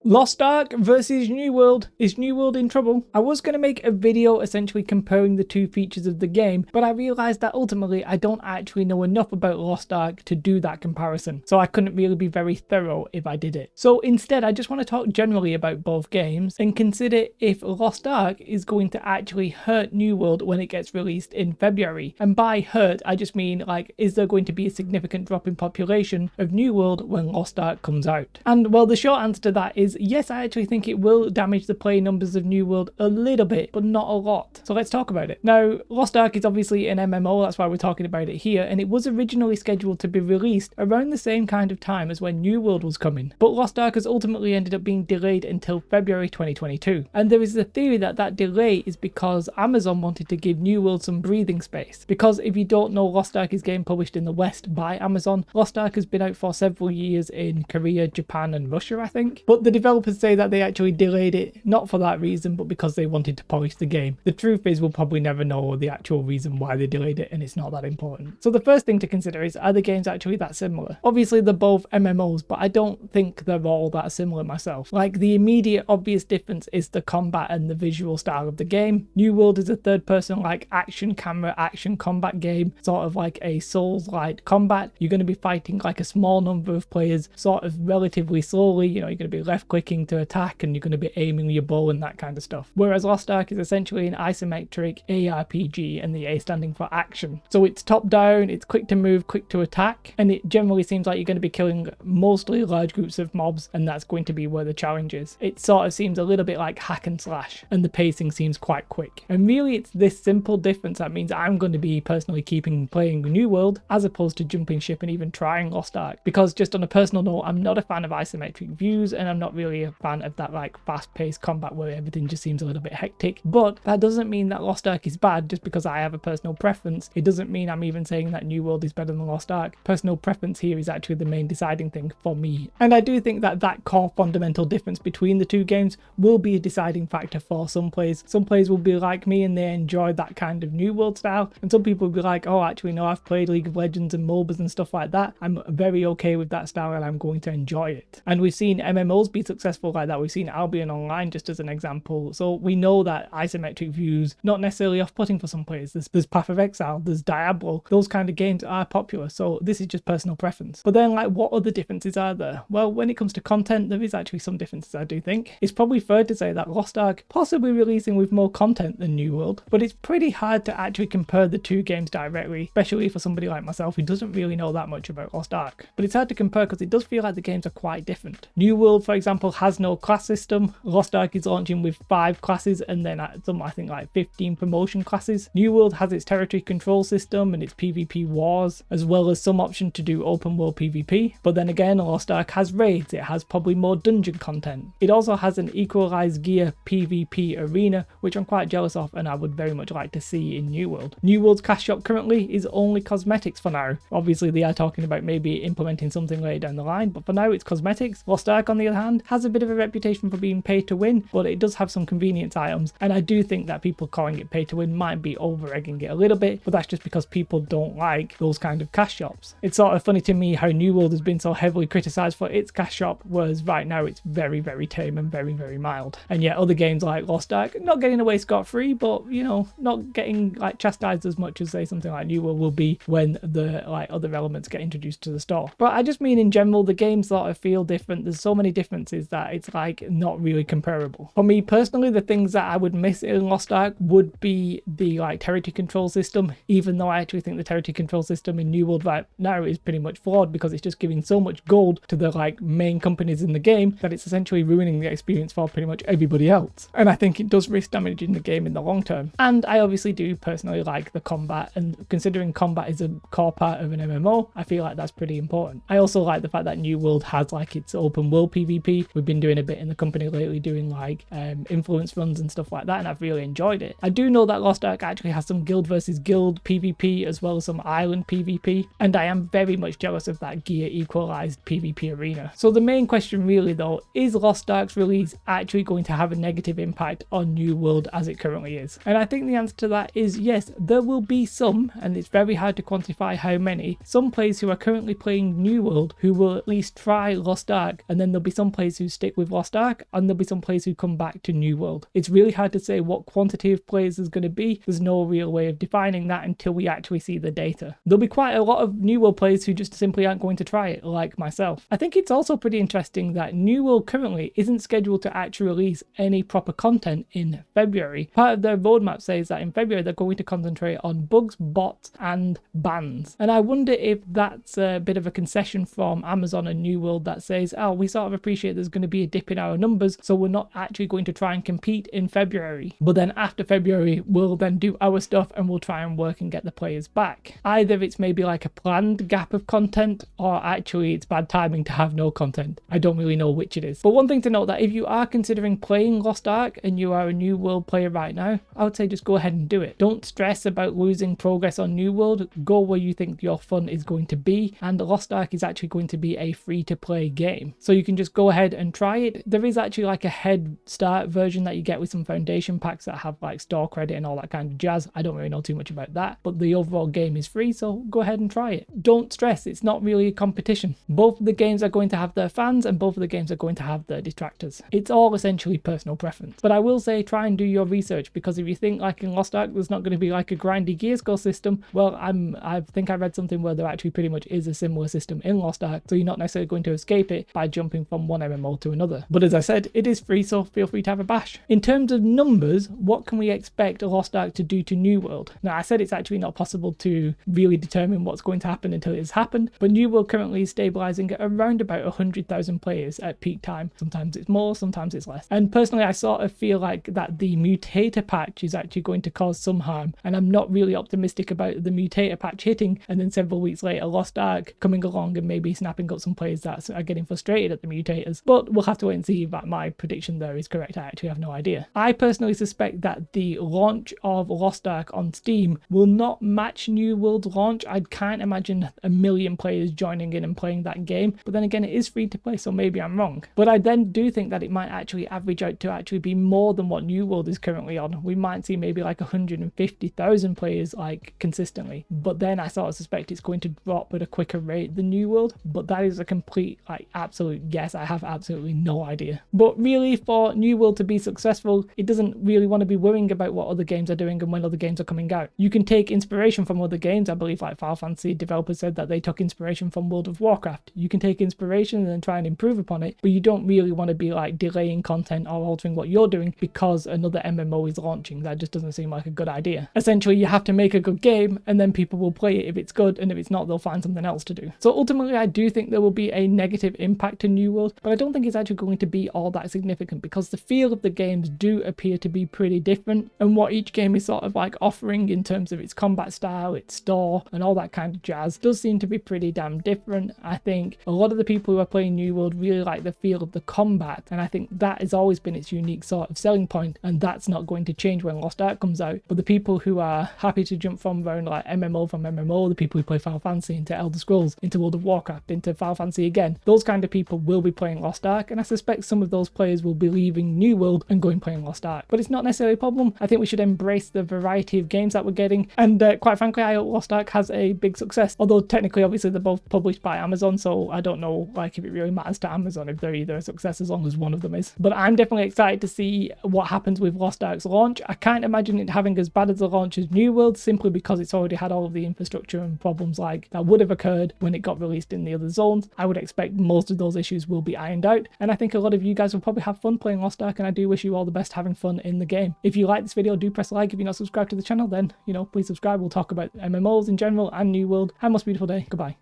Lost Ark versus New World. Is New World in trouble? I was going to make a video essentially comparing the two features of the game, but I realised that ultimately I don't actually know enough about Lost Ark to do that comparison, so I couldn't really be very thorough if I did it. So instead I just want to talk generally about both games and consider if Lost Ark is going to actually hurt New World when it gets released in February. And by hurt I just mean, like, is there going to be a significant drop in population of New World when Lost Ark comes out? And well, the short answer to that is yes, I actually think it will damage the play numbers of New World a little bit, but not a lot. So let's talk about it. Now, Lost Ark is obviously an MMO, that's why we're talking about it here, and it was originally scheduled to be released around the same kind of time as when New World was coming. But Lost Ark has ultimately ended up being delayed until February 2022. And there is a theory that that delay is because Amazon wanted to give New World some breathing space. Because if you don't know, Lost Ark is getting published in the West by Amazon. Lost Ark has been out for several years in Korea, Japan and Russia, I think. But the developers say that they actually delayed it not for that reason, but because they wanted to polish the game. The truth is we'll probably never know the actual reason why they delayed it, and it's not that important. So the first thing to consider is, are the games actually that similar? Obviously they're both MMOs, but I don't think they're all that similar myself. Like, the immediate obvious difference is the combat and the visual style of the game. New World is a third person like action camera action combat game, sort of like a Souls-like combat. You're going to be fighting like a small number of players sort of relatively slowly, you know, you're going to be left clicking to attack and you're going to be aiming your bow and that kind of stuff. Whereas Lost Ark is essentially an isometric ARPG, and the A standing for action. So it's top down, it's quick to move, quick to attack, and it generally seems like you're going to be killing mostly large groups of mobs, and that's going to be where the challenge is. It sort of seems a little bit like hack and slash, and the pacing seems quite quick. And really it's this simple difference that means I'm going to be personally playing New World as opposed to jumping ship and even trying Lost Ark, because just on a personal note, I'm not a fan of isometric views, and I'm not really a fan of that like fast-paced combat where everything just seems a little bit hectic. But that doesn't mean that Lost Ark is bad just because I have a personal preference. It doesn't mean I'm even saying that New World is better than Lost Ark. Personal preference here is actually the main deciding thing for me. And I do think that that core fundamental difference between the two games will be a deciding factor for some players. Some players will be like me and they enjoy that kind of New World style, and some people will be like, oh, actually no, I've played League of Legends and MOBAs and stuff like that. I'm very okay with that style and I'm going to enjoy it. And we've seen MMOs be successful like that. We've seen Albion Online just as an example. So we know that isometric views not necessarily off-putting for some players. There's Path of Exile, there's Diablo. Those kind of games are popular, so this is just personal preference. But then, like, what other differences are there? Well, when it comes to content, there is actually some differences, I do think. It's probably fair to say that Lost Ark possibly releasing with more content than New World, but it's pretty hard to actually compare the two games directly, especially for somebody like myself who doesn't really know that much about Lost Ark. But it's hard to compare because it does feel like the games are quite different. New World, for example, has no class system. Lost Ark is launching with 5 classes and then some, I think, like 15 promotion classes. New World has its territory control system and its PvP wars, as well as some option to do open world PvP. But then again, Lost Ark has raids, it has probably more dungeon content. It also has an equalized gear PvP arena, which I'm quite jealous of and I would very much like to see in New World. New World's cash shop currently is only cosmetics for now. Obviously they are talking about maybe implementing something later down the line, but for now it's cosmetics. Lost Ark, on the other hand, has a bit of a reputation for being pay to win, but it does have some convenience items, and I do think that people calling it pay to win might be over-egging it a little bit, but that's just because people don't like those kind of cash shops. It's sort of funny to me how New World has been so heavily criticised for its cash shop, whereas right now it's very, very tame and very, very mild. And yet other games like Lost Ark, not getting away scot-free, but, you know, not getting like chastised as much as, say, something like New World will be when the like other elements get introduced to the store. But I just mean in general, the games sort of feel different. There's so many differences that it's like not really comparable. For me personally, the things that I would miss in Lost Ark would be the like territory control system, even though I actually think the territory control system in New World right now is pretty much flawed because it's just giving so much gold to the like main companies in the game that it's essentially ruining the experience for pretty much everybody else. And I think it does risk damaging the game in the long term. And I obviously do personally like the combat, and considering combat is a core part of an MMO, I feel like that's pretty important. I also like the fact that New World has like its open world PvP. We've been doing a bit in the company lately doing like influence runs and stuff like that, and I've really enjoyed it. I do know that Lost Ark actually has some guild versus guild PvP as well as some island PvP, and I am very much jealous of that gear equalized PvP arena. So the main question really though, is Lost Ark's release actually going to have a negative impact on New World as it currently is? And I think the answer to that is yes, there will be some, and it's very hard to quantify how many, some players who are currently playing New World who will at least try Lost Ark, and then there'll be some players players who stick with Lost Ark, and there'll be some players who come back to New World. It's really hard to say what quantity of players there's going to be. There's no real way of defining that until we actually see the data. There'll be quite a lot of New World players who just simply aren't going to try it, like myself. I think it's also pretty interesting that New World currently isn't scheduled to actually release any proper content in February. Part of their roadmap says that in February they're going to concentrate on bugs, bots, and bans. And I wonder if that's a bit of a concession from Amazon and New World that says, oh, we sort of appreciate there's going to be a dip in our numbers, so we're not actually going to try and compete in February. But then after February, we'll then do our stuff and we'll try and work and get the players back. Either it's maybe like a planned gap of content, or actually it's bad timing to have no content. I don't really know which it is. But one thing to note, that if you are considering playing Lost Ark and you are a New World player right now, I would say just go ahead and do it. Don't stress about losing progress on New World. Go where you think your fun is going to be, and Lost Ark is actually going to be a free-to-play game. So you can just go ahead and try it. There is actually like a head start version that you get with some foundation packs that have like store credit and all that kind of jazz. I don't really know too much about that, but the overall game is free, so go ahead and try it. Don't stress, it's not really a competition. Both of the games are going to have their fans and both of the games are going to have their detractors. It's all essentially personal preference. But I will say, try and do your research, because if you think like in Lost Ark there's not going to be like a grindy gear score system, well, I think I read something where there actually pretty much is a similar system in Lost Ark, so you're not necessarily going to escape it by jumping from one MMO to another. But as I said, it is free, so feel free to have a bash. In terms of numbers, what can we expect Lost Ark to do to New World? Now, I said it's actually not possible to really determine what's going to happen until it has happened, but New World currently is stabilizing at around about 100,000 players at peak time. Sometimes it's more, sometimes it's less. And personally, I sort of feel like that the mutator patch is actually going to cause some harm, and I'm not really optimistic about the mutator patch hitting and then several weeks later Lost Ark coming along and maybe snapping up some players that are getting frustrated at the mutators. But we'll have to wait and see if that my prediction there is correct. I actually have no idea. I personally suspect that the launch of Lost Ark on Steam will not match New World's launch. I can't imagine 1 million players joining in and playing that game, but then again it is free to play, so maybe I'm wrong. But I then do think that it might actually average out to actually be more than what New World is currently on. We might see maybe like 150,000 players like consistently, but then I sort of suspect it's going to drop at a quicker rate than New World. But that is a complete like absolute guess. I have absolutely no idea. But really, for New World to be successful, it doesn't really want to be worrying about what other games are doing and when other games are coming out. You can take inspiration from other games. I believe like Final Fantasy developers said that they took inspiration from World of Warcraft. You can take inspiration and then try and improve upon it, but you don't really want to be like delaying content or altering what you're doing because another MMO is launching. That just doesn't seem like a good idea. Essentially, you have to make a good game and then people will play it if it's good, and if it's not, they'll find something else to do. So ultimately, I do think there will be a negative impact to New World, but I don't think it's actually going to be all that significant because the feel of the games do appear to be pretty different, and what each game is sort of like offering in terms of its combat style, its store, and all that kind of jazz does seem to be pretty damn different. I think a lot of the people who are playing New World really like the feel of the combat, and I think that has always been its unique sort of selling point, and that's not going to change when Lost Ark comes out. But the people who are happy to jump from around like MMO from MMO, the people who play Final Fantasy into Elder Scrolls, into World of Warcraft, into Final Fantasy again, those kind of people will be playing Lost Ark, and I suspect some of those players will be leaving New World and going playing Lost Ark. But it's not necessarily a problem. I think we should embrace the variety of games that we're getting, and quite frankly, I hope Lost Ark has a big success. Although technically, obviously, they're both published by Amazon, so I don't know like if it really matters to Amazon if they're either a success as long as one of them is. But I'm definitely excited to see what happens with Lost Ark's launch. I can't imagine it having as bad as the launch as New World, simply because it's already had all of the infrastructure and problems like that would have occurred when it got released in the other zones. I would expect most of those issues will be ironed out, and I think a lot of you guys will probably have fun playing Lost Ark, and I do wish you all the best having fun in the game. If you like this video, do press like. If you're not subscribed to the channel, then please subscribe. We'll talk about MMOs in general and New World. Have a most beautiful day. Goodbye.